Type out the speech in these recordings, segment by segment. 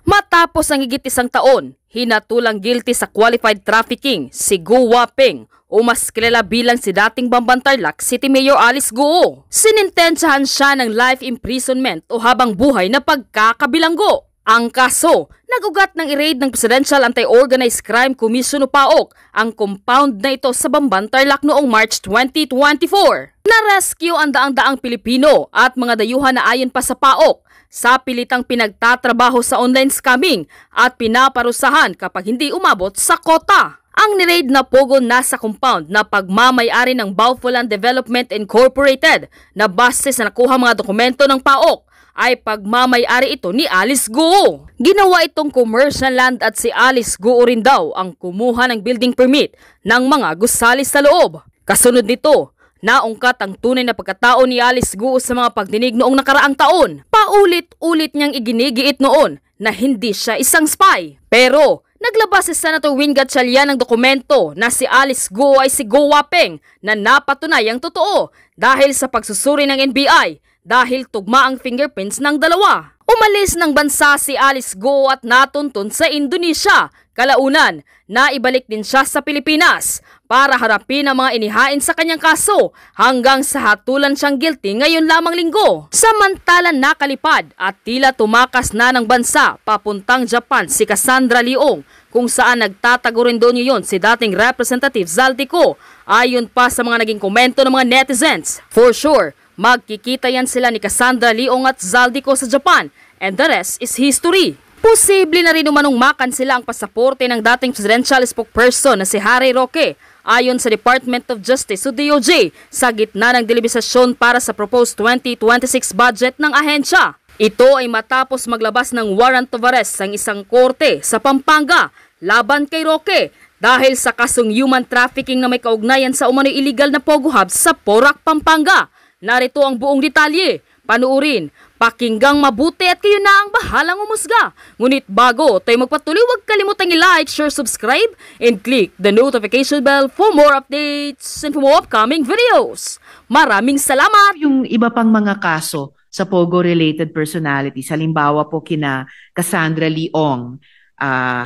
Matapos ang higit isang taon, hinatulang guilty sa qualified trafficking si Go Waping o mas kilala bilang si dating Bamban Tarlac City Mayor Alice Go. Sinintensyahan siya ng life imprisonment o habang buhay na pagkakabilanggo. Ang kaso, nagugat ng i-raid ng Presidential Anti-Organized Crime Commission o PAOK ang compound na ito sa Bamban Tarlac noong March 2024. Na-rescue ang daang-daang Pilipino at mga dayuhan na ayon pa sa PAOK sa pilitang pinagtatrabaho sa online scamming at pinaparusahan kapag hindi umabot sa kota. Ang ni-raid na pogo nasa compound na pagmamay-ari ng Baufulan Development Incorporated na base sa nakuha mga dokumento ng PAOK ay pagmamay-ari ito ni Alice Go. Ginawa itong commercial land at si Alice Go rin daw ang kumuha ng building permit ng mga gusali sa loob. Kasunod nito, naungkat ang tunay na pagkatao ni Alice Go sa mga pagdinig noong nakaraang taon. Paulit-ulit niyang iginigiit noon na hindi siya isang spy. Pero naglabas si Senator Win Gatchalian ng dokumento na si Alice Go ay si Go Waping na napatunayang totoo dahil sa pagsusuri ng NBI dahil tugma ang fingerprints ng dalawa. Umalis ng bansa si Alice Go at natuntun sa Indonesia. Kalaunan, naibalik din siya sa Pilipinas para harapin ang mga inihain sa kanyang kaso hanggang sa hatulan siyang guilty ngayon lamang linggo. Samantalang nakalipad at tila tumakas na ng bansa papuntang Japan si Cassandra Leong kung saan nagtatago rin doon ngayon si dating Representative Zaldico ayon pa sa mga naging komento ng mga netizens. For sure, magkikita yan sila ni Cassandra Leong at Zaldico sa Japan and the rest is history. Posible na rin umanong makansela ang pasaporte ng dating presidential spokesperson na si Harry Roque ayon sa Department of Justice o DOJ sa gitna ng delibisasyon para sa proposed 2026 budget ng ahensya. Ito ay matapos maglabas ng warrant of arrest ang isang korte sa Pampanga laban kay Roque dahil sa kasong human trafficking na may kaugnayan sa umano'y illegal na Pogo Hub sa Porac, Pampanga. Narito ang buong detalye. Panuurin, pakinggang mabuti at kayo na ang bahalang umusga. Ngunit bago tayo magpatuloy, huwag kalimutang i-like, share, subscribe, and click the notification bell for more updates and for more upcoming videos. Maraming salamat! Yung iba pang mga kaso sa Pogo-related personalities, halimbawa po kina Cassandra Leong,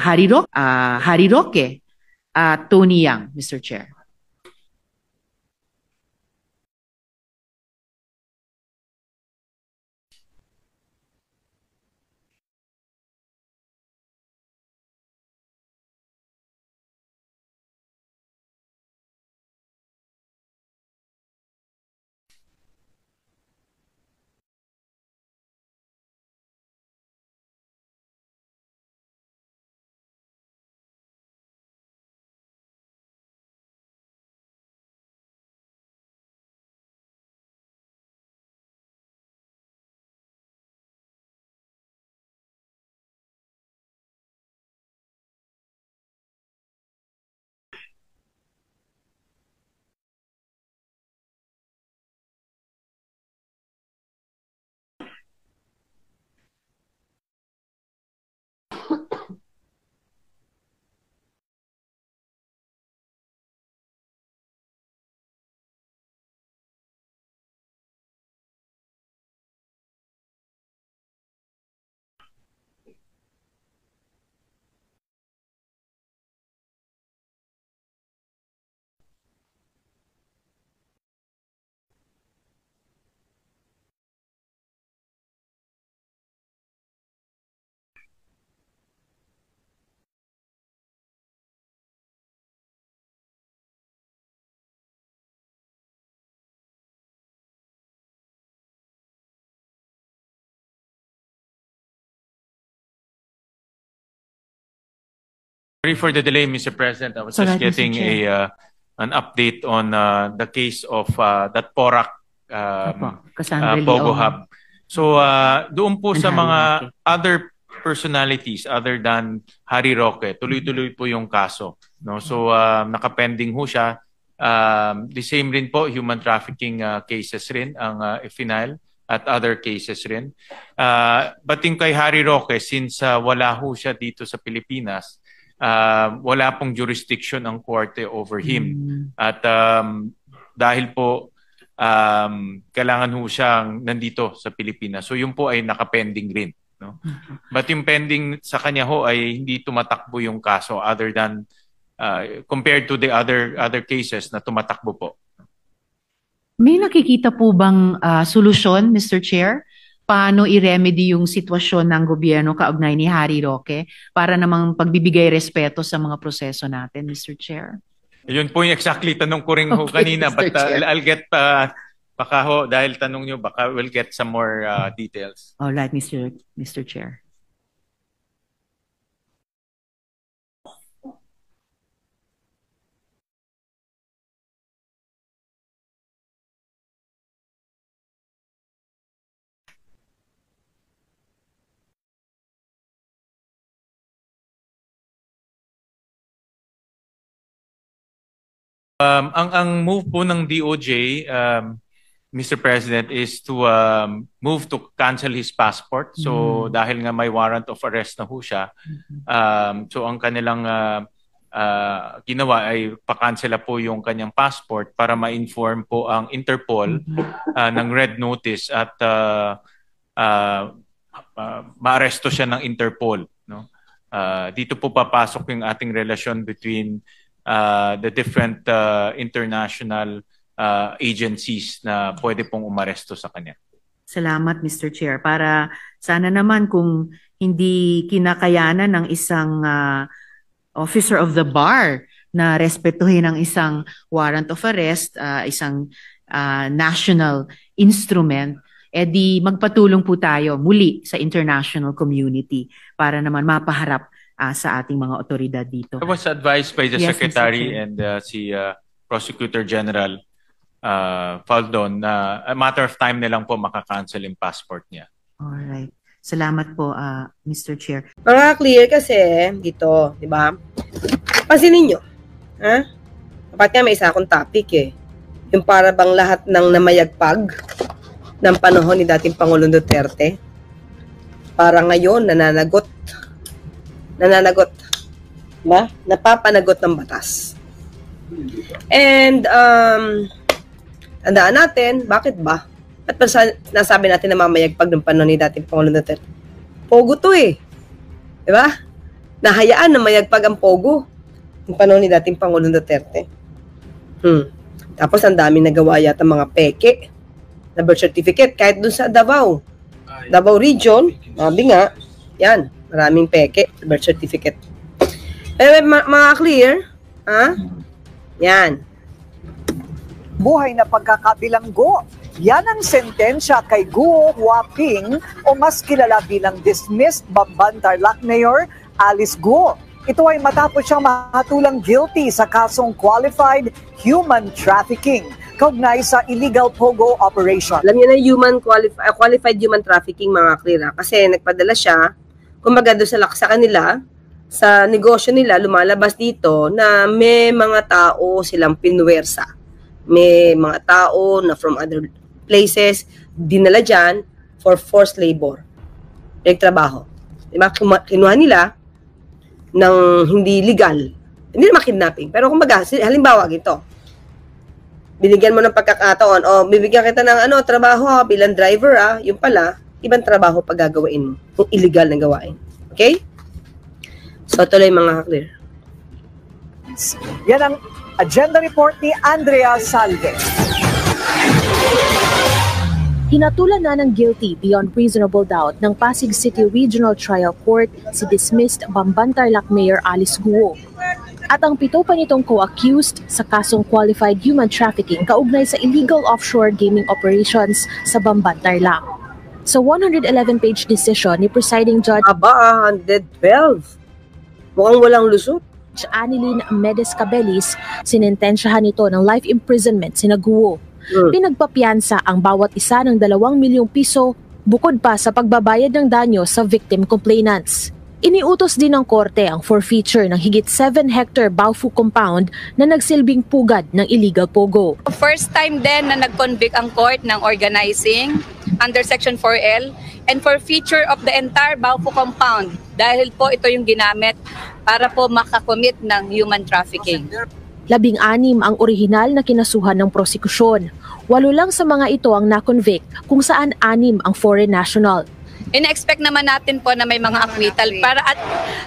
Harry Roque, Tony Yang, Mr. Chair. Sorry for the delay, Mr. President. I was just getting an update on the case of that Porac Pogo Hub. So doon po sa mga other personalities other than Harry Roque, tuloy-tuloy po yung kaso. No? So nakapending ho siya. The same rin po, human trafficking cases rin ang final at other cases rin. But yung kay Harry Roque, since wala ho siya dito sa Pilipinas, wala pong jurisdiction ang korte over him. At dahil po kailangan ho siyang nandito sa Pilipinas. So yun po ay nakapending rin. no? But yung pending sa kanya ho ay hindi tumatakbo yung kaso other than compared to the other cases na tumatakbo po. May nakikita po bang solusyon, Mr. Chair? Paano i-remedy yung sitwasyon ng gobyerno kaugnay ni Harry Roque para namang pagbibigay respeto sa mga proseso natin, Mr. Chair? Yun po yung exactly tanong ko rin ho kanina, but I'll get baka ho dahil tanong nyo baka we'll get some more details. All right, Mr. Chair. Ang move po ng DOJ, Mr. President, is to move to cancel his passport. So dahil nga may warrant of arrest na ho siya, so ang kanilang ginawa ay pakansela po yung kanyang passport para ma-inform po ang Interpol ng red notice at maaresto siya ng Interpol. No? Dito po papasok yung ating relasyon between the different international agencies na pwede pong umaresto sa kanya. Salamat, Mr. Chair. Para sana naman kung hindi kinakayanan ng isang officer of the bar na respetuhin ang isang warrant of arrest, isang national instrument, di magpatulong po tayo muli sa international community para naman mapaharap sa ating mga otoridad dito. I was advised by the Yes, Secretary and si Prosecutor General Faldon na a matter of time na lang po makakancel yung passport niya. Alright. Salamat po, Mr. Chair. Mga clear kasi dito, di ba? Pansinin nyo. Ha? Dapat nga may isa akong topic eh. Yung para bang lahat ng namayagpag ng panahon ni dating Pangulong Duterte para ngayon nananagot. Diba? Napapanagot ng batas. And, tandaan natin, bakit ba? At nasabi natin na mamayagpag ng panahon ni dating Pangulong Duterte? Pogo to eh. Diba? Nahayaan na mayagpag ang Pogo ng panahon ni dating Pangulong Duterte. Tapos ang dami nagawa yata mga peke na birth certificate kahit dun sa Davao Region, mabi nga, yan. Maraming peke, birth certificate. Mga clear, ha? Yan. Buhay na pagkakabilanggo. Yan ang sentensya kay Guo Huaping o mas kilala bilang dismissed Bamban Tarlac Mayor Alice Guo. Ito ay matapos siyang mahatulang guilty sa kasong qualified human trafficking kaugnay sa illegal pogo operation. Alam niyo na qualified human trafficking, mga clear, ha? Kasi nagpadala siya kumbaga doon sa kanila, sa negosyo nila, lumalabas dito na may mga tao silang pinwersa. May mga tao na from other places, dinala dyan for forced labor. Nagtrabaho. Diba? Kinuha nila ng hindi legal. Hindi naman kidnapping. Pero kumbaga, halimbawa ito, binigyan mo ng pagkakataon, bibigyan kita ng trabaho bilang driver, yung pala, ibang trabaho pag gagawin mo, kung illegal na gawain. Okay? So, tuloy mga clear. Yan ang agenda report ni Andrea Salve. Hinatulan na ng guilty beyond reasonable doubt ng Pasig City Regional Trial Court si dismissed Bamban Tarlac Mayor Alice Guo. At ang 7 pa nitong co-accused sa kasong qualified human trafficking kaugnay sa illegal offshore gaming operations sa Bamban Tarlac. Sa 111-page decision ni presiding judge 112. Mukhang walang lusot. Annilyn Medes Cabelis, sinentensyahan nito ng life imprisonment sina Guo. Pinagpapiyansa ang bawat isa ng 2 milyong piso bukod pa sa pagbabayad ng danyo sa victim complainants. Iniutos din ng korte ang forfeiture ng higit 7-hectare Baofu compound na nagsilbing pugad ng illegal pogo. First time din na nag-convict ang court ng organizing under Section 4L and forfeiture of the entire Baofu compound dahil po ito yung ginamit para po makakommit ng human trafficking. 16 ang orihinal na kinasuhan ng prosekusyon. 8 lang sa mga ito ang na-convict kung saan 6 ang foreign national. ina-expect naman natin po na may mga acquittal para at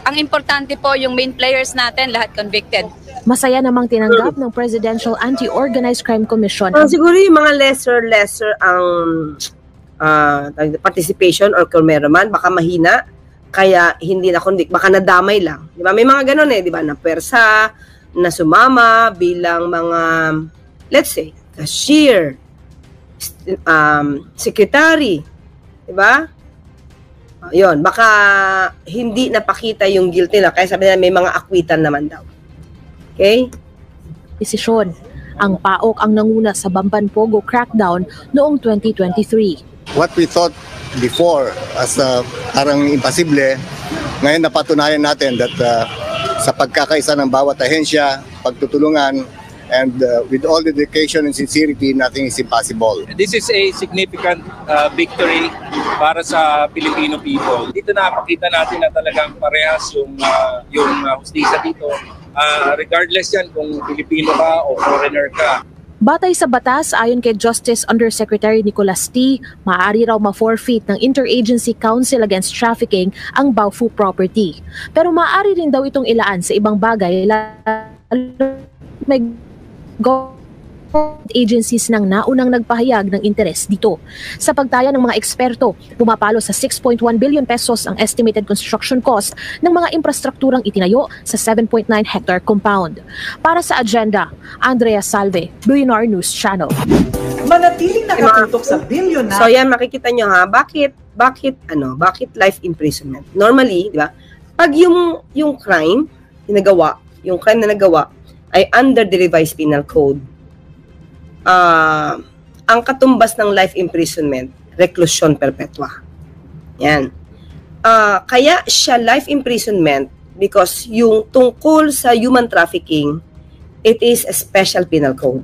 ang importante po yung main players natin lahat convicted. Masaya namang tinanggap ng Presidential Anti-Organized Crime Commission. Siguro yung mga lesser ang participation or kung meron man, baka mahina, kaya hindi na convict, baka nadamay lang. Di ba? May mga ganun di ba? Na pwersa, na sumama bilang mga, let's say, cashier, secretary, di ba? Yun, baka hindi napakita yung guilt nila, kaya sabi nila may mga acquittal naman daw. Okay? Desisyon. Ang PAOK ang nanguna sa Bamban Pogo crackdown noong 2023. What we thought before as parang imposible, ngayon napatunayan natin that sa pagkakaisa ng bawat ahensya, pagtutulungan, and with all the dedication and sincerity, nothing is impossible. This is a significant victory para sa Filipino people. Dito napakita natin na talagang parehas yung hustisya dito. Regardless yan kung Filipino ka o foreigner ka. Batay sa batas, ayon kay Justice Undersecretary Nicolas T., maaari raw ma-forfeit ng Interagency Council Against Trafficking ang Baofu property. Pero maaari rin daw itong ilaan sa ibang bagay lalo may government agencies nang naunang nagpahayag ng interes dito. Sa pagtaya ng mga eksperto, pumapalo sa 6.1 billion pesos ang estimated construction cost ng mga infrastrukturang itinayo sa 7.9 hectare compound. Para sa agenda, Andrea Salve, BillionR News Channel. Manatiling nakatutok sa bilyon na. So yan, makikita nyo bakit life imprisonment? Normally, di ba? Pag yung crime na nagawa ay under the revised penal code, ang katumbas ng life imprisonment, reclusion perpetua. Yan. Kaya siya life imprisonment because yung tungkol sa human trafficking, it is a special penal code.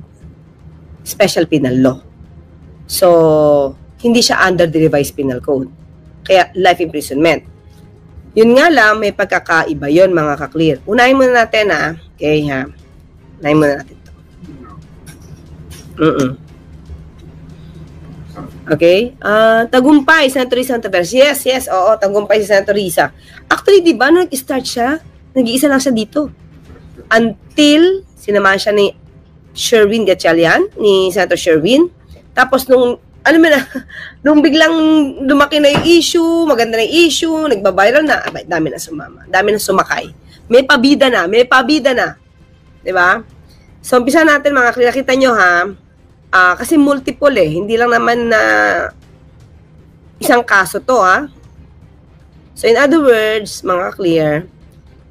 Special penal law. So, hindi siya under the revised penal code. Kaya life imprisonment. Yun nga lang, may pagkakaiba yun, mga ka-clear. Unahin muna natin, okay, ha? Unahin muna natin. Okay? Tagumpay, Senator Risa Ontiveros. Yes, oo, tagumpay si Senator Risa. Actually, di ba, nung nag-start siya, nag-iisa lang siya dito. Until, sinamahan siya ni Sherwin Gatchalian, ni Senator Sherwin. Tapos nung biglang lumaki na yung issue, maganda na yung issue, nagbabiral na, dami na sumama, dami na sumakay. May pabida na. Di ba? So, umpisa natin mga kita nyo kasi multiple hindi lang naman na isang kaso to So, in other words, mga clear,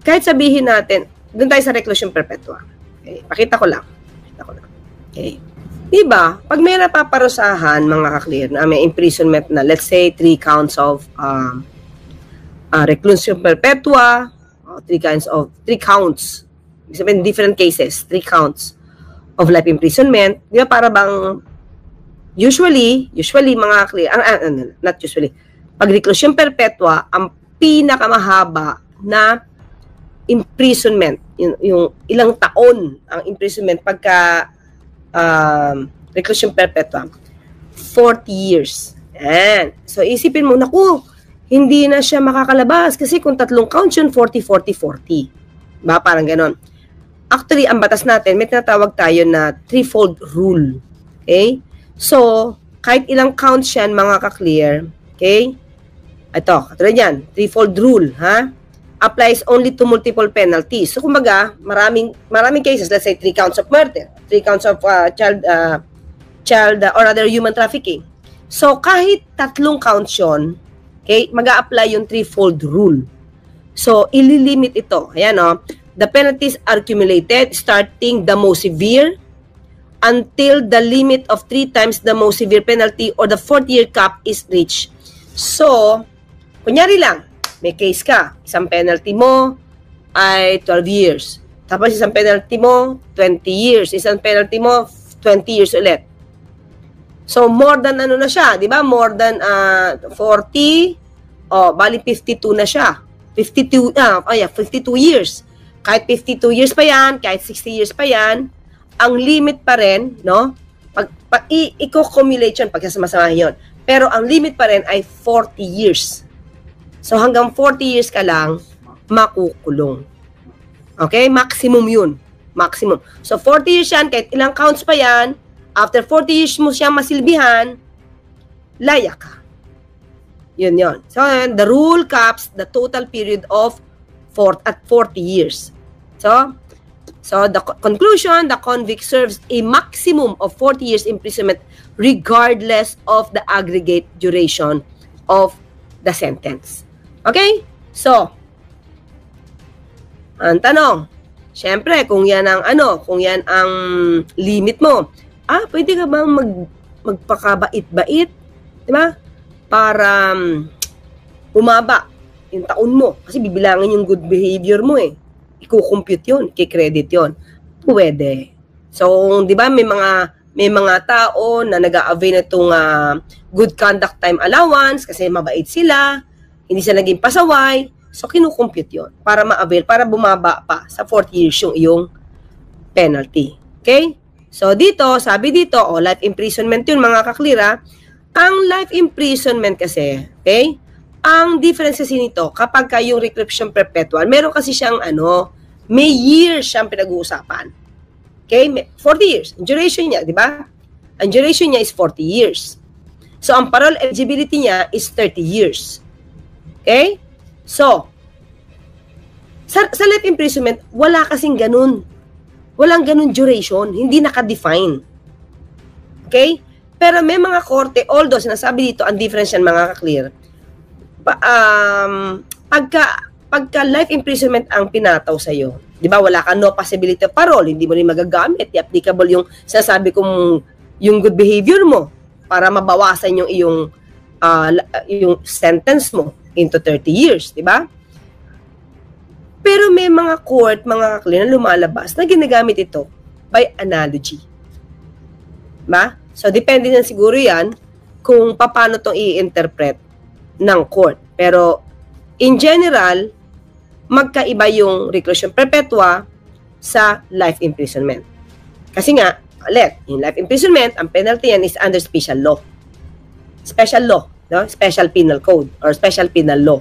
kahit sabihin natin, doon tayo sa reclusion perpetua. Okay, pakita ko lang. Okay. Diba, pag may napaparusahan, mga ka-clear, na may imprisonment na, let's say, 3 counts of reclusion perpetua, 3 counts, sabihin, different cases, 3 counts of life imprisonment, di ba, para bang, usually, mga clear, not usually, pag reclusion perpetua, ang pinakamahaba na imprisonment, yung ilang taon ang imprisonment pagka reclusion perpetua, 40 years. Yan. So, isipin mo, naku, hindi na siya makakalabas kasi kung 3 counts yun, 40. Ba? Parang ganon. Actually, ang batas natin, may tinatawag tayo na threefold rule. Okay? So, kahit ilang counts yan, mga ka-clear, okay? Ito, katulad yan, threefold rule, applies only to multiple penalties. So, kumbaga, maraming cases, let's say 3 counts of murder, 3 counts of child or other human trafficking. So, kahit 3 counts yun, okay, mag-a-apply yung threefold rule. So, ililimit ito. Ayan, the penalties are accumulated starting the most severe until the limit of 3 times the most severe penalty or the 4th-year cap is reached. So, kunyari lang, may case ka, isang penalty mo ay 12 years. Tapos isang penalty mo, 20 years. Isang penalty mo, 20 years ulit. So, more than na siya, di ba? More than 40, bali 52 na siya. 52 years. Kahit 52 years pa yan, kahit 60 years pa yan, ang limit pa rin, no? Pag i-accumulate yun, pagkasama-samahin yun, Pero ang limit pa rin ay 40 years. So hanggang 40 years ka lang makukulong. Okay? Maximum yun. Maximum. So 40 years yan, kahit ilang counts pa yan, after 40 years mo siyang masilbihan, laya ka. Yun yun. So the rule caps the total period of 40 years. So the conclusion, the convict serves a maximum of 40 years imprisonment regardless of the aggregate duration of the sentence. Okay? So, ang tanong, syempre, kung yan ang kung yan ang limit mo, pwede ka bang magpakabait-bait, di ba? Para umaba yung taon mo. Kasi bibilangin yung good behavior mo eh. Iko-compute yun, i-credit yun. Pwede. So, di ba, may mga tao na nag-a-avail itong good conduct time allowance kasi mabait sila, hindi sila naging pasaway. So, kinukompute yun para ma-avail, para bumaba pa sa 40 years yung iyong penalty. Okay? So, dito, sabi dito, life imprisonment yun, mga kaklira. Ang life imprisonment kasi, okay? Ang difference kasi nito, kapag yung reclusion perpetual, meron kasi siyang, may years siyang pinag-uusapan. Okay? 40 years. Ang duration niya, di ba? Ang duration niya is 40 years. So, ang parole eligibility niya is 30 years. Okay? So, sa life imprisonment, wala kasing ganun. Walang ganun duration. Hindi naka-define. Okay? Pero may mga korte, although sinasabi dito, ang difference yan mga ka-clear, pagka life imprisonment ang pinataw sa'yo, di ba, wala ka no possibility of parole, hindi mo rin magagamit, applicable yung sinasabi kong yung good behavior mo para mabawasan yung yung sentence mo into 30 years, di ba? Pero may mga court, mga kakli na lumalabas na ginagamit ito by analogy. Ba? So, depende na siguro yan kung paano itong i-interpret ng court. Pero, in general, magkaiba yung reclusion perpetua sa life imprisonment. Kasi nga, ulit, in life imprisonment, ang penalty yan is under special law. Special law, no? Special penal code or special penal law.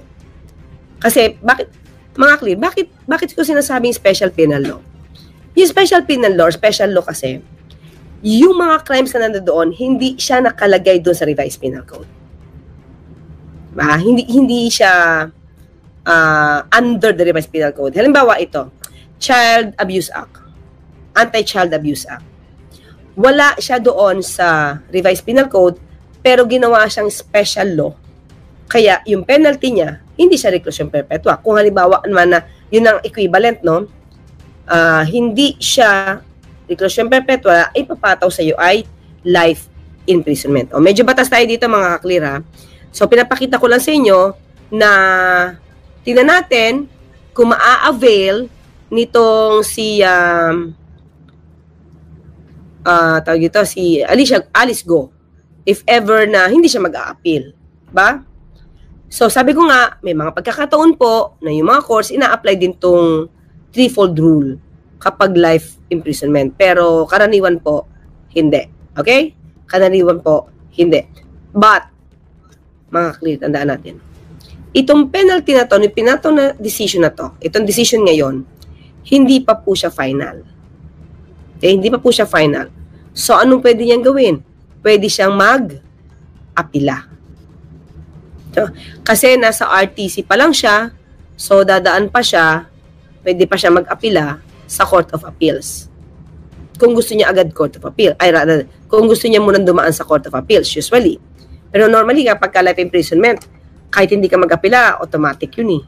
Kasi, bakit, mga clear, bakit ko sinasabing special penal law? Yung special penal law or special law kasi, yung mga crimes na nandoon, hindi siya nakalagay doon sa revised penal code. Hindi siya under the revised penal code. Halimbawa ito, Child Abuse Act, Anti-Child Abuse Act. Wala siya doon sa revised penal code, pero ginawa siyang special law. Kaya yung penalty niya, hindi siya reclusion perpetua. Kung halimbawa naman na yun ang equivalent, no? Hindi siya reclusion perpetua, ipapataw sa iyo ay life imprisonment. O medyo batas tayo dito mga kaklir, ha? So pinapakita ko lang sa inyo na tingnan natin kung maa-avail nitong si tawag ito, si Alice Go if ever na hindi siya mag-a-appeal. Ba? So sabi ko nga, may mga pagkakataon po na yung mga courts ina-apply din tong threefold rule kapag life imprisonment. Pero karaniwan po, hindi. Okay? Karaniwan po, hindi. But, mga clear, tandaan natin. Itong penalty na to, yung pinataw na decision na to, itong decision ngayon, hindi pa po siya final. Okay? Hindi pa po siya final. So, anong pwede niyang gawin? Pwede siyang mag-apila. So, kasi nasa RTC pa lang siya, so dadaan pa siya, pwede pa siya mag-apila sa Court of Appeals. Kung gusto niya agad Court of Appeals, kung gusto niya munang dumaan sa Court of Appeals, usually. Pero normally, kapag life imprisonment, kahit hindi ka mag-apila, automatic yun eh.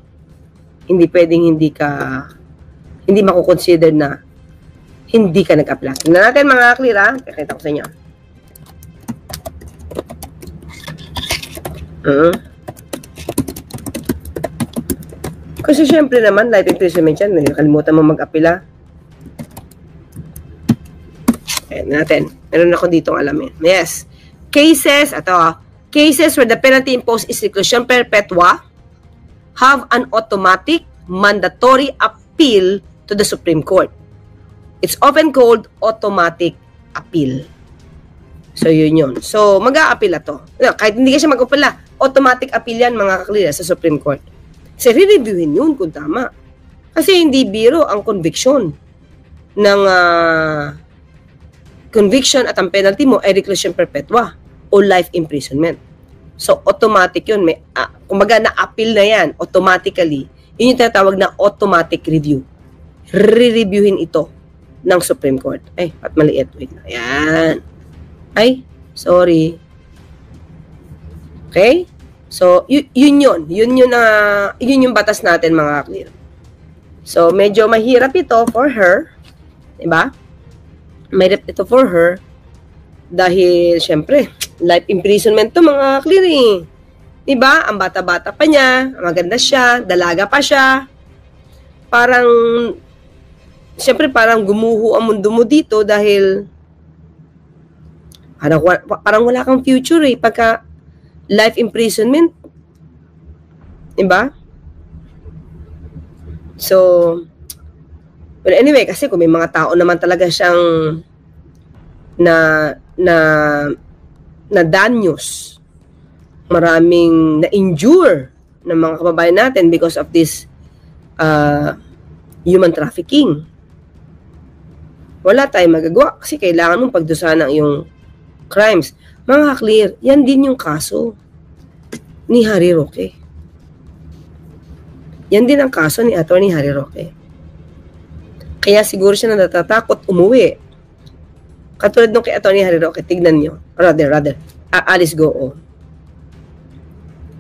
Hindi pwedeng hindi makukonsider na hindi ka nag-apila. Tingnan natin mga clear, ha? Pakita ko sa inyo. Kasi syempre naman, life imprisonment yan, nakalimutan mo mag-apila. Ayan natin. Meron ako ditong alamin. Yes. Cases where the penalty imposed is reclusion perpetua have an automatic mandatory appeal to the Supreme Court. It's often called automatic appeal. So, yun. So, mag-a-appeal na to. Kahit hindi ka siya mag-appeal, automatic appeal yan, mga kaklir, sa Supreme Court. Kasi re-reviewin yun kung tama. Kasi hindi biro ang conviction ng conviction at ang penalty mo ay reclusion perpetua o life imprisonment. So, automatic yun. Kumbaga, na-appeal na yan automatically. Yun yung tinatawag na automatic review. Re-reviewin ito ng Supreme Court. Ay, at maliit. Wait na. Ayan. Ay, sorry. Okay? So, yun yun. Yun yung batas natin, mga kaklir. So, medyo mahirap ito for her. Diba? Mahirap ito for her. Dahil, syempre, life imprisonment to, mga kaklir eh. Diba? Ang bata-bata pa niya, maganda siya, dalaga pa siya. Parang, syempre, parang gumuho ang mundo mo dito dahil parang wala kang future eh, pagka life imprisonment. Diba? So, well, anyway, kasi kung may mga tao naman talaga siyang na danyos, maraming na-injure ng mga kababayan natin because of this human trafficking. Wala tayong magagawa kasi kailangan mong pagdusahan ng iyong crimes. Mga kaklir, yan din yung kaso ni Harry Roque. Yan din ang kaso ni Atty. Harry Roque. Kaya siguro siya na natatakot umuwi. Katulad nung kay Atty. Harry Roque, tignan nyo. Rather, Alice Goo.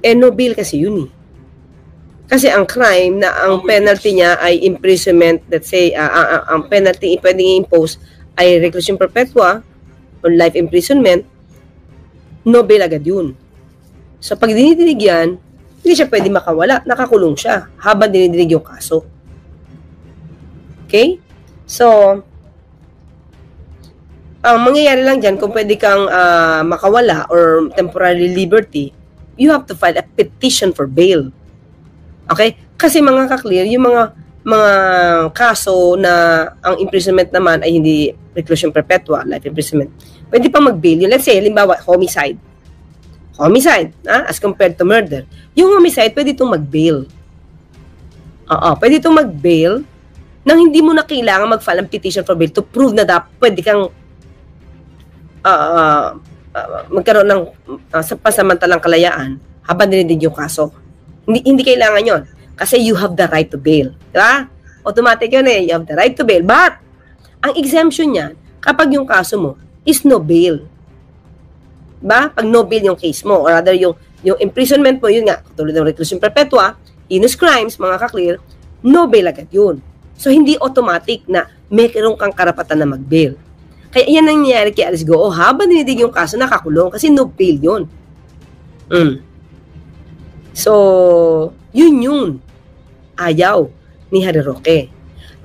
No bail kasi yun eh. Kasi ang crime na ang penalty niya ay imprisonment, let's say, ang penalty pwedeng i-impose ay reclusion perpetua or life imprisonment, no bail agad yun. So pag dinidinig yan, hindi siya pwede makawala, nakakulong siya habang dinidinig yung kaso. Okay? So, ang mangyayari lang dyan, kung pwede kang makawala or temporary liberty, you have to file a petition for bail. Okay? Kasi mga kaklir, yung mga kaso na ang imprisonment naman ay hindi reclusion perpetua, life imprisonment, pwede pang mag-bail yun. Let's say, halimbawa, homicide. Homicide, as compared to murder. Yung homicide, pwede itong mag-bail. Pwede itong mag-bail nang hindi mo na kailangan mag-file ng petition for bail to prove na pwede kang magkaroon ng pasamantalang kalayaan habang dinidig yung kaso. Hindi kailangan yon kasi you have the right to bail. Diba? Automatic yun eh. You have the right to bail. But, ang exemption niyan, kapag yung kaso mo is no bail. Diba? Pag no bail yung case mo, or rather yung imprisonment mo, yun nga, tulad ng reclusion perpetua, heinous crimes, mga kaklir, no bail agad yun. So, hindi automatic na meron kang karapatan na mag-bail. Kaya yan ang nangyayari kay Alice Goo. Habang dinidig yung kaso, nakakulong kasi no bail yun. So, yun ayaw ni Harry Roque.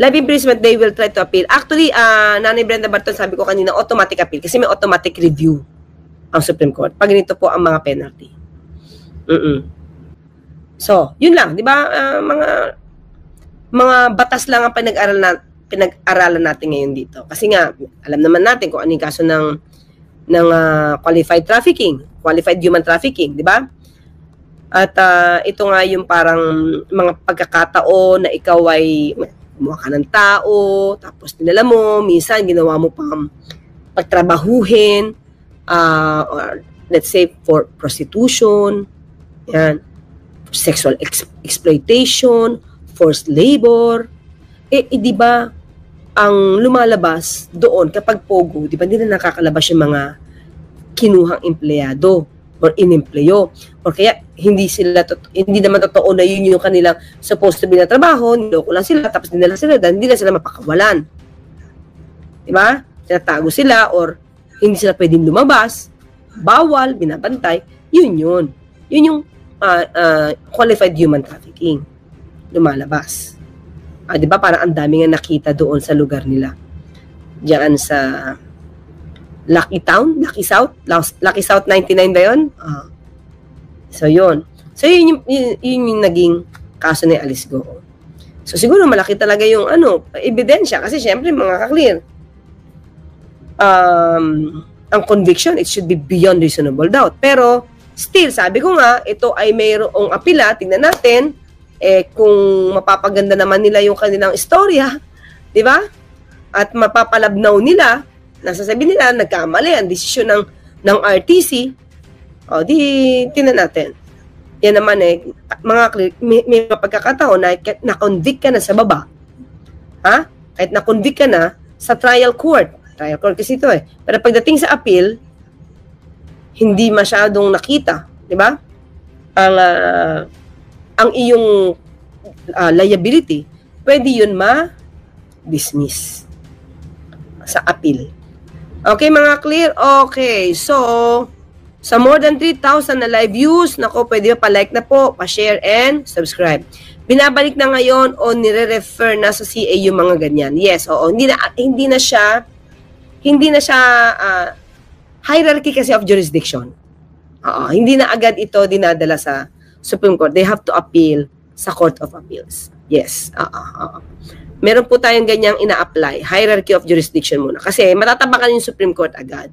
Life imprisonment, they will try to appeal. Actually, Nanay Brenda Barton, sabi ko kanina, automatic appeal kasi may automatic review ang Supreme Court. Pag ganito po ang mga penalty. So, yun lang. Di ba? Mga batas lang ang pinag-aralan natin ngayon dito. Kasi nga, alam naman natin kung ano yung kaso ng qualified trafficking, qualified human trafficking, di ba? At ito nga yung parang mga pagkakataon na ikaw ay gumawa ka ng tao, tapos dinala mo, minsan ginawa mo pang pagtrabahuhin, or let's say for prostitution, yan, sexual exploitation, forced labor. Di ba, ang lumalabas doon kapag pogo, di ba hindi na nakakalabas yung mga kinuhang empleyado or inimpleyo. Or kaya hindi naman totoo na yun yung kanilang supposed to be na trabaho, niloko lang sila, tapos dinala sila, hindi na sila mapakawalan. Diba? Tinatago sila or hindi sila pwedeng lumabas, bawal, binabantay, yun. Yun yung qualified human trafficking. Lumalabas. Diba? Parang ang dami nga nakita doon sa lugar nila. Diyan sa Lucky Town? Lucky South 99 ba yun? So, yun. So, yun yung naging kaso ni Alice Goo. So, siguro malaki talaga yung ebidensya. Kasi, syempre, mga kaklir, ang conviction, it should be beyond reasonable doubt. Pero, still, sabi ko nga, ito ay mayroong apila, tingnan natin, kung mapapaganda naman nila yung kanilang istorya, di ba? At mapapalabnaw nila, nasasabi nila, nagkamali ang desisyon ng RTC, o di, tingnan natin. Yan naman may pagkakataon na na-convict ka na sa baba. Ha? Kahit na-convict ka na sa trial court. Trial court kasi ito Pero pagdating sa appeal, hindi masyadong nakita. Di ba? Ang iyong liability, pwede yun ma-dismiss sa appeal. Okay, mga clear? Okay, so, sa more than 3,000 na live views, nako, pwede pa-like na po, pa-share and subscribe. Binabalik na ngayon o nire-refer na sa CA yung mga ganyan. Yes, oo, hindi na siya hierarchy kasi of jurisdiction. Oo, hindi na agad ito dinadala sa Supreme Court. They have to appeal sa Court of Appeals. Yes, meron po tayong ganyang ina-apply, hierarchy of jurisdiction muna. Kasi matatabakan yung Supreme Court agad.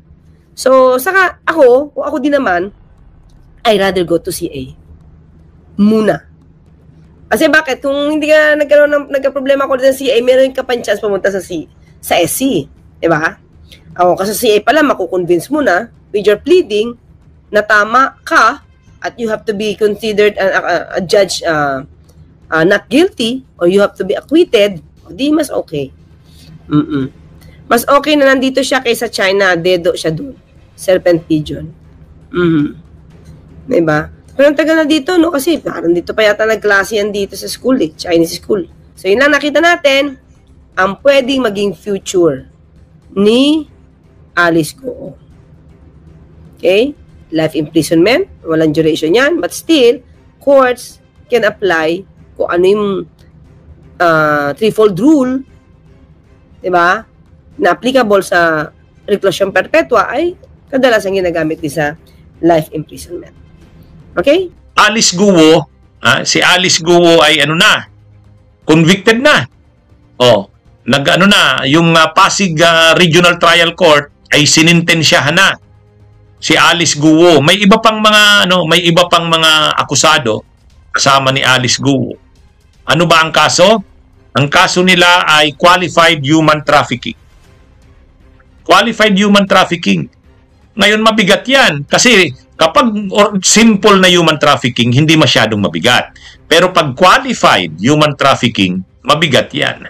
So, saka kung ako din naman, I rather go to CA. Muna. Kasi bakit? Kung hindi ka nagka-problema ako din sa CA, meron ka pa chance pumunta sa SC. Diba? Kasi sa CA pala, makukonvince mo na with your pleading na tama ka at you have to be considered a judge not guilty or you have to be acquitted, di mas okay. Mas okay na nandito siya kaysa China, dedo siya doon. Serpent pigeon. Diba? Pero ang tagal na dito, no? Kasi parang dito pa yata nagklase yan dito sa school, Chinese school. So, yun lang nakita natin, ang pwedeng maging future ni Alice Goo. Okay? Life imprisonment, walang duration yan, but still, courts can apply kung ano yung threefold rule, diba? Na applicable sa reclusion perpetua ay kadalasan ginagamit din sa life imprisonment. Okay? Alice Goo, si Alice Goo ay convicted na. Yung Pasig Regional Trial Court ay sinintensyahan na si Alice Goo. May iba pang mga akusado kasama ni Alice Goo. Ano ba ang kaso? Ang kaso nila ay qualified human trafficking. Qualified human trafficking. Ngayon mabigat yan kasi kapag simple na human trafficking, hindi masyadong mabigat. Pero pag qualified human trafficking, mabigat yan.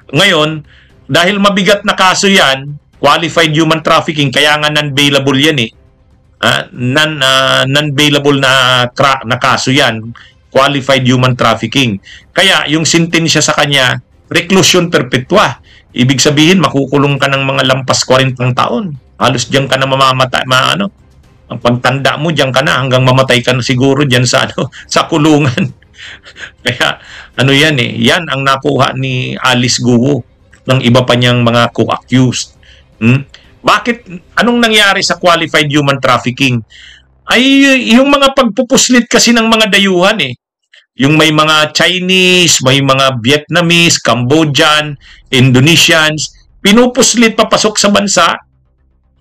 Ngayon, dahil mabigat na kaso yan, qualified human trafficking, kaya nga non-bailable yan non-bailable na kaso yan, qualified human trafficking. Kaya yung sentensya sa kanya, reclusion perpetua. Ibig sabihin, makukulong ka ng mga lampas 40 taon. Halos diyan ka na mamamatay, ang pagtanda mo diyan ka na hanggang mamatay ka na siguro diyan sa sa kulungan. Kaya yan ang nakuha ni Alice Goo ng iba pa niyang mga co-accused. Bakit anong nangyari sa qualified human trafficking? Ay yung mga pagpupuslit kasi ng mga dayuhan Yung may mga Chinese, may mga Vietnamese, Cambodian, Indonesians, pinupuslit papasok sa bansa.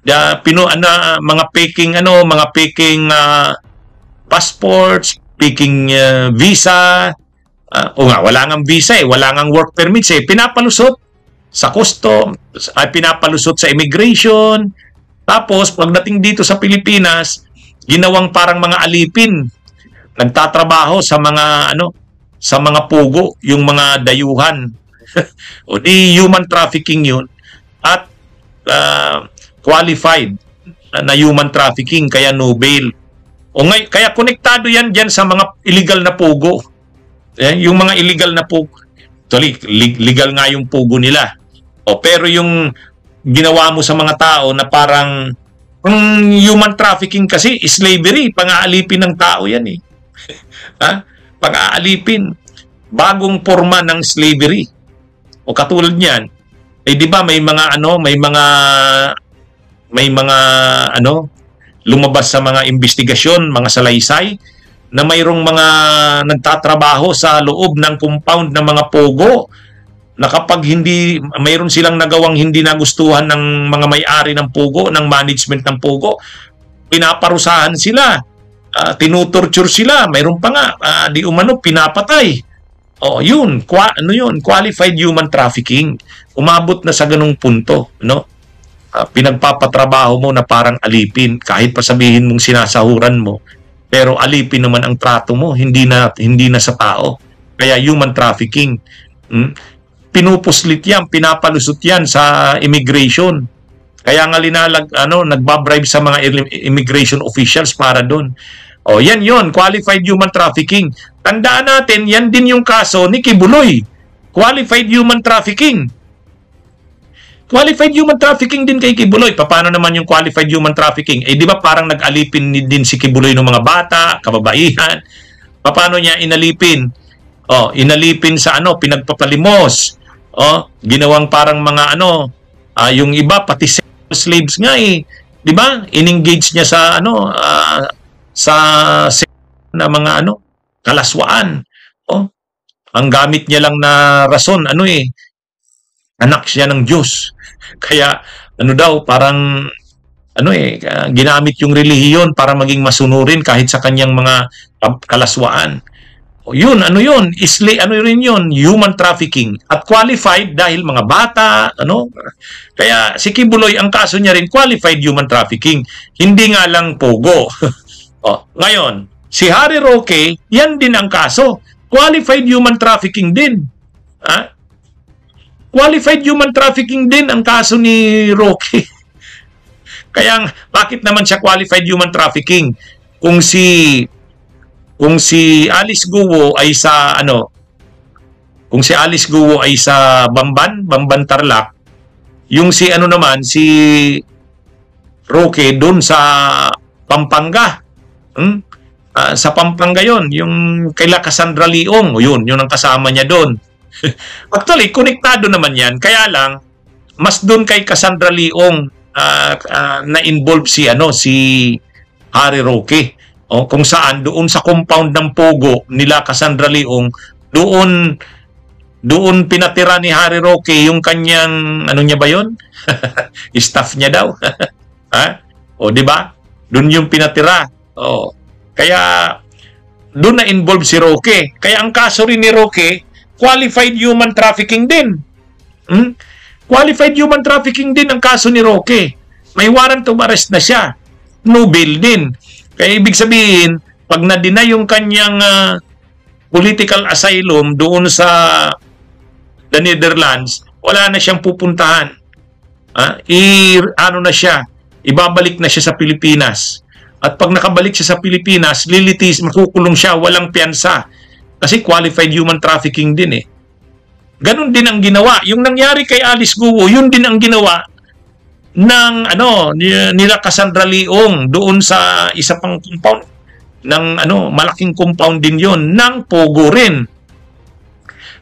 Mga peking passports, peking visa. Wala ngang visa wala ngang work permits pinapalusot sa custom, ay pinapalusot sa immigration. Tapos pagdating dito sa Pilipinas, ginawang parang mga alipin. Nagtatrabaho sa mga pugo, yung mga dayuhan. O di human trafficking yun. At qualified na human trafficking, kaya no bail. Kaya konektado yan dyan sa mga illegal na pugo. Yung mga illegal na pugo. Actually, legal nga yung pugo nila. Pero yung ginawa mo sa mga tao na parang human trafficking kasi, slavery, pang-aalipin ng tao yan Pang-aalipin. Bagong forma ng slavery. Katulad niyan, di ba may mga lumabas sa mga investigasyon, mga salaysay, na mayroong mga nagtatrabaho sa loob ng compound ng mga pogo na kapag mayroon silang nagawang hindi nagustuhan ng mga may-ari ng Pogo, ng management ng Pogo, pinaparusahan sila, tinutorture sila, mayroon pa nga, di umano, pinapatay. Yun, qualified human trafficking. Umabot na sa ganung punto, no? Pinagpapatrabaho mo na parang alipin, kahit pa sabihin mong sinasahuran mo, pero alipin naman ang trato mo, hindi na sa tao. Kaya human trafficking. Pinupuslit yan, pinapalusot yan sa immigration. Kaya nga nagbabribe sa mga immigration officials para doon. Yan yon, qualified human trafficking. Tandaan natin, yan din yung kaso ni Kibuloy. Qualified human trafficking. Qualified human trafficking din kay Kibuloy. Paano naman yung qualified human trafficking? Di ba parang nag-alipin din si Kibuloy ng mga bata, kababaihan? Paano niya inalipin? Inalipin sa pinagpapalimos. Ginawang parang mga yung iba pati slaves nga di ba? In-engage niya sa sa na mga kalaswaan. Ang gamit niya lang na rason anak siya ng Diyos. Kaya parang ginamit yung relihiyon para maging masunurin kahit sa kanyang mga kalaswaan. Yun, rin yun, human trafficking. At qualified dahil mga bata, Kaya si Kibuloy, ang kaso niya rin, qualified human trafficking. Hindi nga lang Pogo. Ngayon, si Harry Roque, yan din ang kaso. Qualified human trafficking din. Qualified human trafficking din ang kaso ni Roque. Kaya, bakit naman siya qualified human trafficking? Kung si Alice Guo ay sa kung si Alice Guo ay sa Bamban Tarlac, yung si si Roque doon sa Pampanga. Sa Pampanga yon, yung kaila Cassandra Leong, yun ang kasama niya doon. Actually, konektado naman yan. Kaya lang, mas doon kay Cassandra Leong na-involve si Harry Roque. Kung saan doon sa compound ng Pogo nila Cassandra Leong, doon pinatira ni Harry Roque yung kanyang niya ba yon? Staff niya daw. Di ba? Doon yung pinatira. Kaya doon na involve si Roque. Kaya ang kaso rin ni Roque, qualified human trafficking din. Qualified human trafficking din ang kaso ni Roque. May warrant of arrest na siya. No bail din. Kaya ibig sabihin, pag na-deny yung kanyang political asylum doon sa the Netherlands, wala na siyang pupuntahan. Na siya, ibabalik na siya sa Pilipinas. At pag nakabalik siya sa Pilipinas, makukulong siya, walang piyansa. Kasi qualified human trafficking din Ganon din ang ginawa. Yung nangyari kay Alice Guo, yun din ang ginawa ng nila Cassandra Leong doon sa isa pang compound ng malaking compound din yon ng Pogo rin.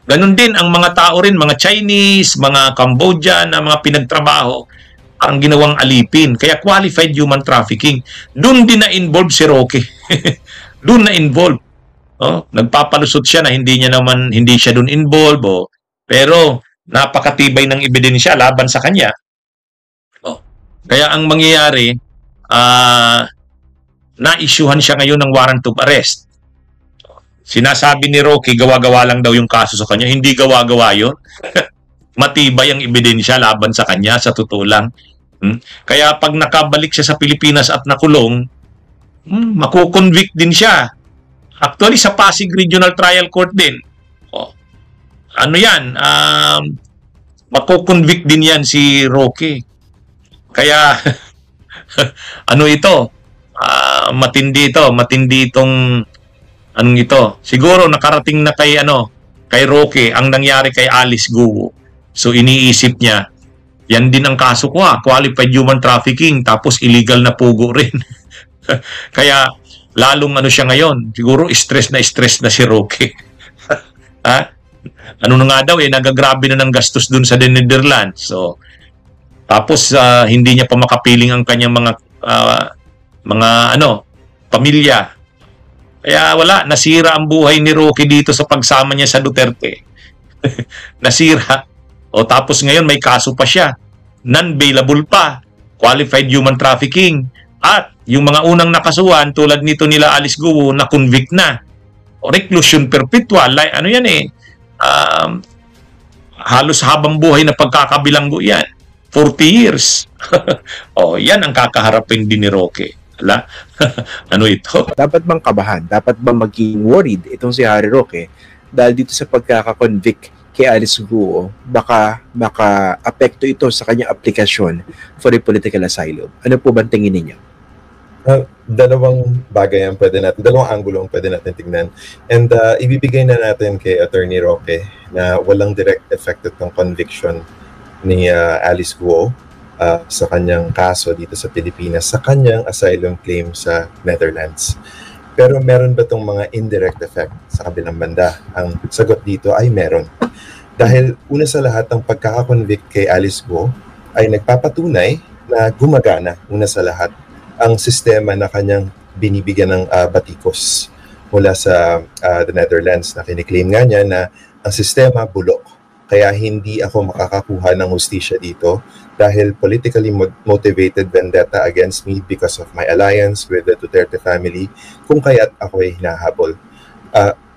Ganon din ang mga tao rin, mga Chinese, mga Cambodian na mga pinagtrabaho ang ginawang alipin. Kaya qualified human trafficking. Doon din na-involve si Roque. Doon na-involve. Nagpapalusot siya na hindi siya doon involved. Pero napakatibay ng ebidensya laban sa kanya. Kaya ang mangyayari, na-issuehan siya ngayon ng warrant of arrest. Sinasabi ni Roque, gawa-gawa lang daw yung kaso sa kanya. Hindi gawa-gawa yun. Matibay ang ebidensya laban sa kanya, sa totoo lang. Kaya pag nakabalik siya sa Pilipinas at nakulong, makukonvict din siya. Actually, sa Pasig Regional Trial Court din. Makukonvict din yan si Roque. Kaya, matindi itong siguro nakarating na kay Roque ang nangyari kay Alice Guo. So iniisip niya, yan din ang kaso ko qualified human trafficking tapos illegal na Pogo rin. Kaya lalong siya ngayon, siguro stress na si Roque. Na nga daw nagagrabe na ng gastos dun sa Netherlands. So tapos hindi niya pa makapiling ang kanyang mga pamilya. Kaya nasira ang buhay ni Roque dito sa pagsama niya sa Duterte. Nasira. O tapos ngayon may kaso pa siya. Non-bailable pa. Qualified human trafficking. At yung mga unang nakasuhan tulad nito nila Alice Guo na convict na. O reclusion perpetual. Ano yan halos habang buhay na pagkakabilanggo yan. 40 years. Yan ang kakaharapin din ni Roque. Ano ito? Dapat bang kabahan? Dapat bang maging worried itong si Harry Roque dahil dito sa pagkakakonvict kay Alice Guo, baka apekto ito sa kanyang aplikasyon for a political asylum? Ano po ba tingin ninyo? Dalawang bagay ang pwede natin, dalawang anggulo ang pwede natin tignan. And ibibigay na natin kay Attorney Roque na walang direct effect itong conviction ni Alice Guo sa kanyang kaso dito sa Pilipinas, sa kanyang asylum claim sa Netherlands. Pero meron ba itong mga indirect effect sa kabilang banda? Ang sagot dito ay meron. Dahil una sa lahat, ang pagkakakonvict kay Alice Guo ay nagpapatunay na gumagana una sa lahat ang sistema na kanyang binibigyan ng batikos mula sa the Netherlands, na kiniklaim nga niya na ang sistema bulok. Kaya hindi ako makakakuha ng hustisya dito dahil politically motivated vendetta against me because of my alliance with the Duterte family, kung kaya't ako ay hinahabol.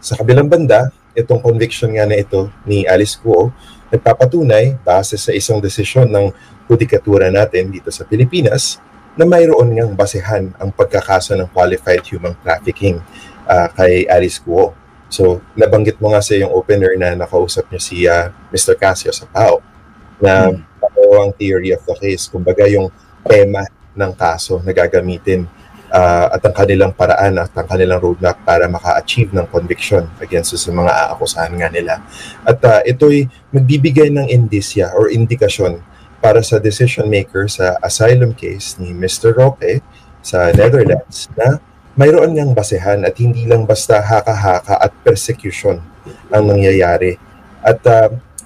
Sa kabilang banda, itong conviction nga na ito ni Alice Guo nagpapatunay base sa isang desisyon ng judikatura natin dito sa Pilipinas na mayroon ngang basehan ang pagkakaso ng qualified human trafficking kay Alice Guo. So, nabanggit mo nga sa yung opener na nakausap niyo si Mr. Casio sa PAO na ang theory of the case, kumbaga yung tema ng kaso na gagamitin at ang kanilang paraan at ang kanilang roadmap para maka-achieve ng conviction against sa mga aakusahan nga nila. At ito'y magbibigay ng indisya or indikasyon para sa decision maker sa asylum case ni Mr. Roque sa Netherlands na mayroon ngang basehan at hindi lang basta haka-haka at persecution ang nangyayari. At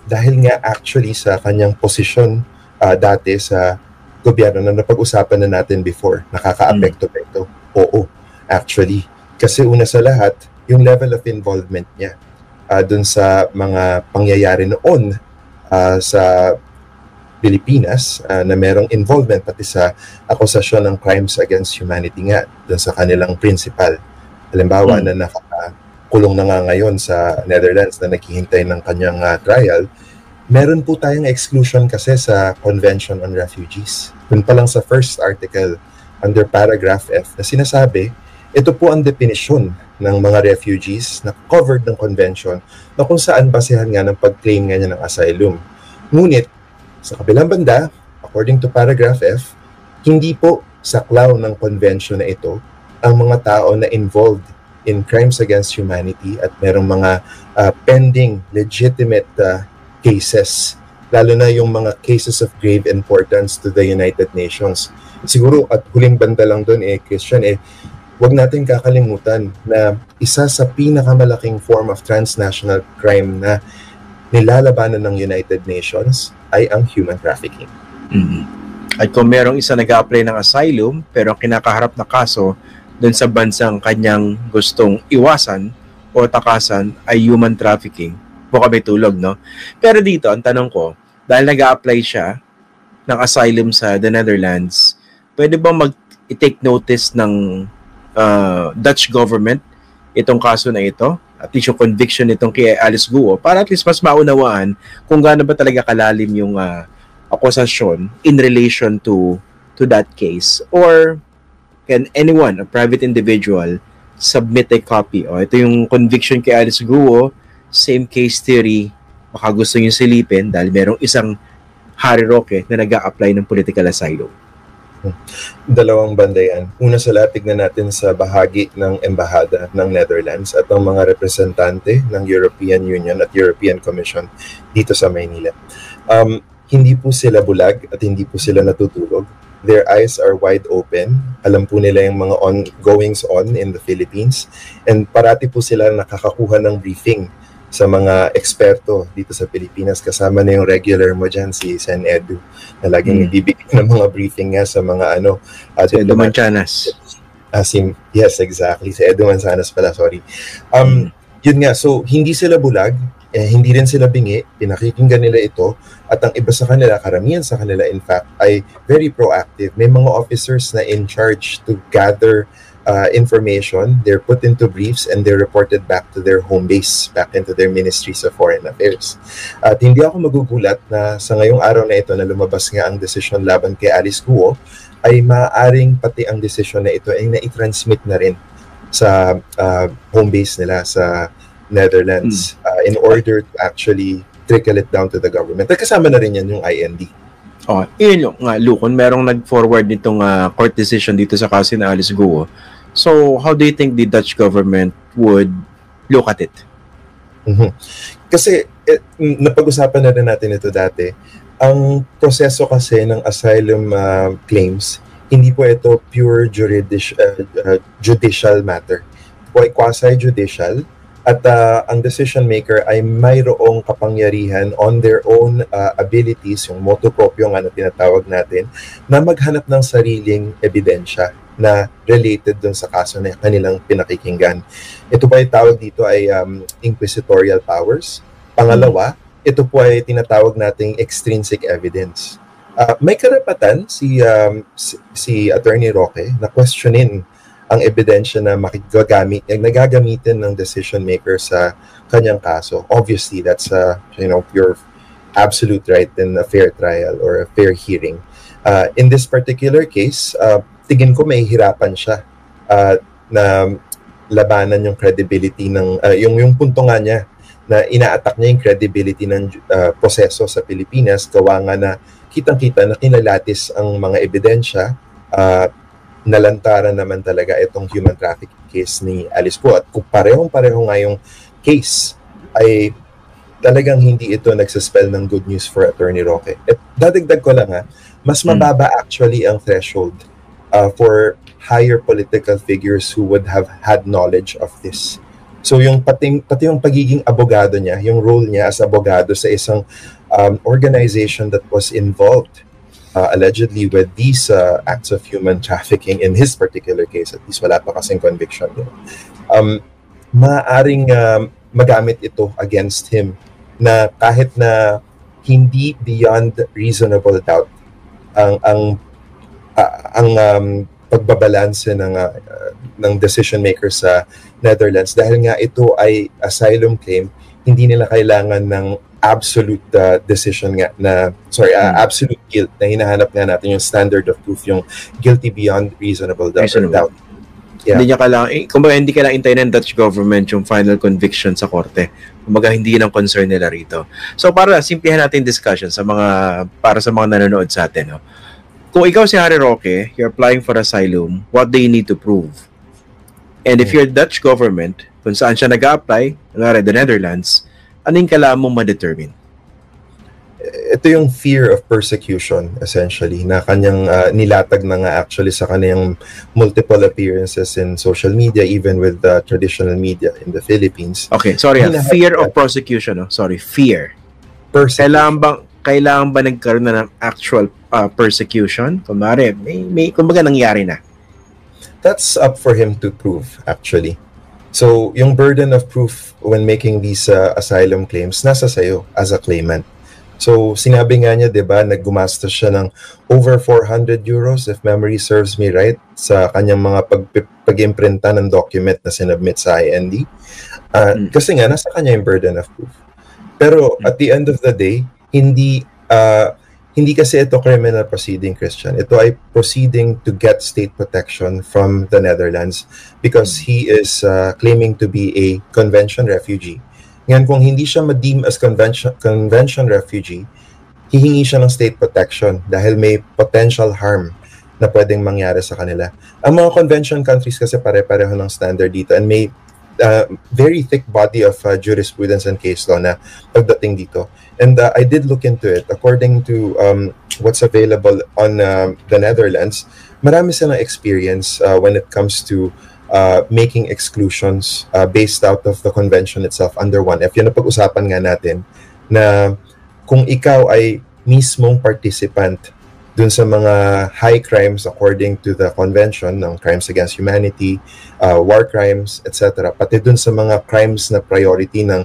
dahil nga actually sa kanyang posisyon dati sa gobyerno na napag-usapan na natin before, nakaka-apekto-apekto. Oo, actually. Kasi una sa lahat, yung level of involvement niya dun sa mga pangyayari noon sa Pilipinas na merong involvement pati sa akusasyon ng crimes against humanity nga dun sa kanilang principal. Halimbawa na nakakulong na nga ngayon sa Netherlands na naghihintay ng kanyang trial, meron po tayong exclusion kasi sa Convention on Refugees. Dun pa lang sa first article under paragraph F na sinasabi, ito po ang definisyon ng mga refugees na covered ng convention na kung saan basehan nga ng pag-claim nga niya ng asylum. Ngunit, sa kabilang banda, according to paragraph F, hindi po saklaw ng convention na ito ang mga tao na involved in crimes against humanity at merong mga pending legitimate cases, lalo na yung mga cases of grave importance to the United Nations. Siguro at huling banda lang doon Christian, huwag natin kakalimutan na isa sa pinakamalaking form of transnational crime na nilalabanan ng United Nations ay ang human trafficking. At kung merong isa nag-a-apply ng asylum pero ang kinakaharap na kaso dun sa bansang kanyang gustong iwasan o takasan ay human trafficking, baka may tulog, no? Pero dito, ang tanong ko, dahil nag-a-apply siya ng asylum sa the Netherlands, pwede bang mag-take notice ng Dutch government itong kaso na ito? At least yung conviction nitong kay Alice Guo para at least mas maunawaan kung gaano ba talaga kalalim yung akusasyon in relation to that case. Or can anyone, a private individual, submit a copy? O, ito yung conviction kay Alice Guo, same case theory, baka gusto nyo silipin dahil merong isang Harry Roque na nag-a-apply ng political asylum. Dalawang banda yan. Una sa lahat, tignan natin sa bahagi ng embahada ng Netherlands at ang mga representante ng European Union at European Commission dito sa Maynila. Hindi po sila bulag at hindi po sila natutulog. Their eyes are wide open. Alam po nila yung mga goings on in the Philippines. And parati po sila nakakakuha ng briefing sa mga eksperto dito sa Pilipinas. Kasama na yung regular mo dyan, si Sen Edu, na laging ibibigay ng mga briefing nga sa mga si Edu Manzanas. Yes, exactly. Si Edu Manzanas pala, sorry. Yun nga, so hindi sila bulag hindi rin sila bingi, pinakikinggan nila ito, at ang iba sa kanila, karamihan sa kanila in fact, ay very proactive. May mga officers na in charge to gather information, they're put into briefs, and they're reported back to their home base, back into their ministries of foreign affairs. At hindi ako magugulat na sa ngayong araw na ito na lumabas nga ang desisyon laban kay Alice Guo, ay maaaring pati ang desisyon na ito ay na-transmit na rin sa home base nila sa Netherlands in order to actually trickle it down to the government. At kasama na rin yan yung IND. Oh, yun yung Lucon, merong nag-forward nitong court decision dito sa kaso ni Alice Guo. So, how do you think the Dutch government would look at it? Kasi napag-usapan na rin natin ito dati. Ang proseso kasi ng asylum claims, hindi po ito pure judicial matter. Po ay quasi-judicial, at ang decision maker ay mayroong kapangyarihan on their own abilities, yung motu proprio nga na tinatawag natin, na maghanap ng sariling ebidensya na related dun sa kaso na kanilang pinakikinggan. Ito pa ay tawag dito ay inquisitorial powers. Pangalawa, ito po ay tinatawag nating extrinsic evidence. May karapatan si Attorney Roque na questionin ang ebidensya na nagagamitin ng decision maker sa kanyang kaso. Obviously, that's your absolute right in a fair trial or a fair hearing. In this particular case, tingin ko may hirapan siya na labanan yung credibility ng yung punto nga niya na ina-attack niya yung credibility ng proseso sa Pilipinas, gawa nga na kitang-kita na kinalatis ang mga ebidensya. Nalantaran naman talaga itong human trafficking case ni Alice Guo. At kung parehong-pareho nga yung case, ay talagang hindi ito nagsaspell ng good news for Attorney Roque. At dadagdag ko lang mas mababa actually ang threshold for higher political figures who would have had knowledge of this. So yung pati yung pagiging abogado niya, yung role niya as abogado sa isang organization that was involved allegedly with these acts of human trafficking, in his particular case, at least wala pa kasing conviction din, maaaring magamit ito against him na kahit na hindi beyond reasonable doubt ang pagbabalanse ng decision maker sa Netherlands, dahil nga ito ay asylum claim, hindi nila kailangan ng absolute decision nga na absolute guilt na hinahanap nga natin, yung standard of proof, yung guilty beyond reasonable doubt. Yeah. Hindi niya kailangan, kumbaga hindi kailangan intayin ng Dutch government yung final conviction sa korte. Kumbaga hindi yun ang concern nila rito. So para simplihan natin discussion para sa mga nanonood sa atin. No? Kung ikaw si Harry Roque, you're applying for asylum, what do you need to prove? And if you're Dutch government, kung saan siya nag-a-apply, the Netherlands, ano yung kailangan mong ma-determine? Ito yung fear of persecution, essentially, na kanyang nilatag na nga actually sa kanyang multiple appearances in social media, even with the traditional media in the Philippines. Okay, sorry, fear of prosecution. No? Sorry, fear. Kailangan ba nagkaroon na ng actual persecution? Kumbaga, kumbaga nangyari na. That's up for him to prove, actually. So, yung burden of proof when making these asylum claims, nasa sayo as a claimant. So, sinabi nga niya, diba, naggumastos siya ng over 400 euros, if memory serves me right, sa kanyang mga pag-imprinta ng document na sinubmit sa IND. Kasi nga, nasa kanya yung burden of proof. Pero, at the end of the day, hindi kasi ito criminal proceeding, Christian. Ito ay proceeding to get state protection from the Netherlands because he is claiming to be a convention refugee. Ngayon, kung hindi siya ma-deem as convention refugee, hihingi siya ng state protection dahil may potential harm na pwedeng mangyari sa kanila. Ang mga convention countries kasi pare-pareho ng standard dito and may very thick body of jurisprudence and case law na pagdating dito. And I did look into it. According to what's available on the Netherlands, marami silang experience when it comes to making exclusions based out of the convention itself under 1F. Yun na pag-usapan nga natin na kung ikaw ay mismong participant dun sa mga high crimes according to the convention ng crimes against humanity, war crimes, etc. Pati dun sa mga crimes na priority ng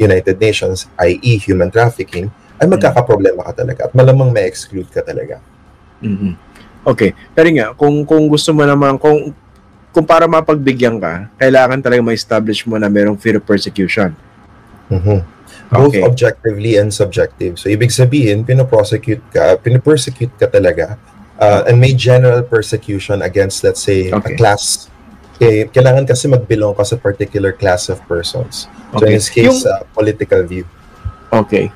United Nations, i.e. human trafficking, ay magkakaproblema ka talaga at malamang ma-exclude ka talaga. Okay. Pero nga, kung gusto mo naman, kung para mapagbigyan ka, kailangan talaga ma-establish mo na merong fear of persecution. Both objectively and subjective. So, ibig sabihin, pinopersecute ka talaga, and may general persecution against, let's say, a class. Kailangan kasi mag-belong ka sa particular class of persons. So, in this case, political view. Okay.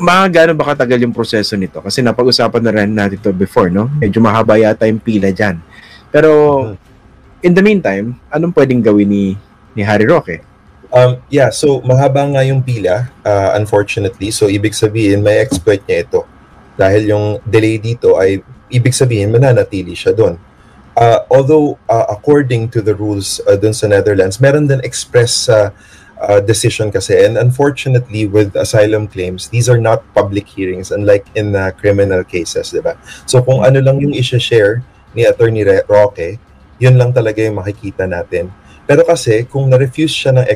Gaano ba katagal yung proseso nito? Kasi napag-usapan na rin natin ito before, no? Medyo mahaba yata yung pila dyan. Pero, in the meantime, anong pwedeng gawin ni Harry Roque? So mahaba nga yung pila, unfortunately. So, ibig sabihin, may exploit niya ito. Dahil yung delay dito ay, ibig sabihin, mananatili siya doon. Although, according to the rules doon sa Netherlands, meron din express decision kasi. And unfortunately, with asylum claims, these are not public hearings, unlike in criminal cases, diba? So kung ano lang yung i-share ni Attorney Roque, yun lang talaga yung makikita natin. Pero kasi, kung na-refuse siya ng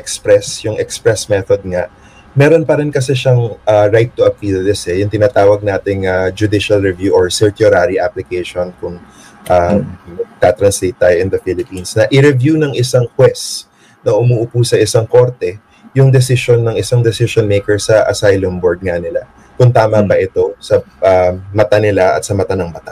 yung express method nga, meron pa rin kasi siyang right to appeal this yung tinatawag nating judicial review or certiorari application kung tatranslate tayo in the Philippines, na i-review ng isang juez na umuupo sa isang korte yung decision ng isang decision maker sa asylum board nga nila. Kung tama ba ito sa mata nila at sa mata ng batas.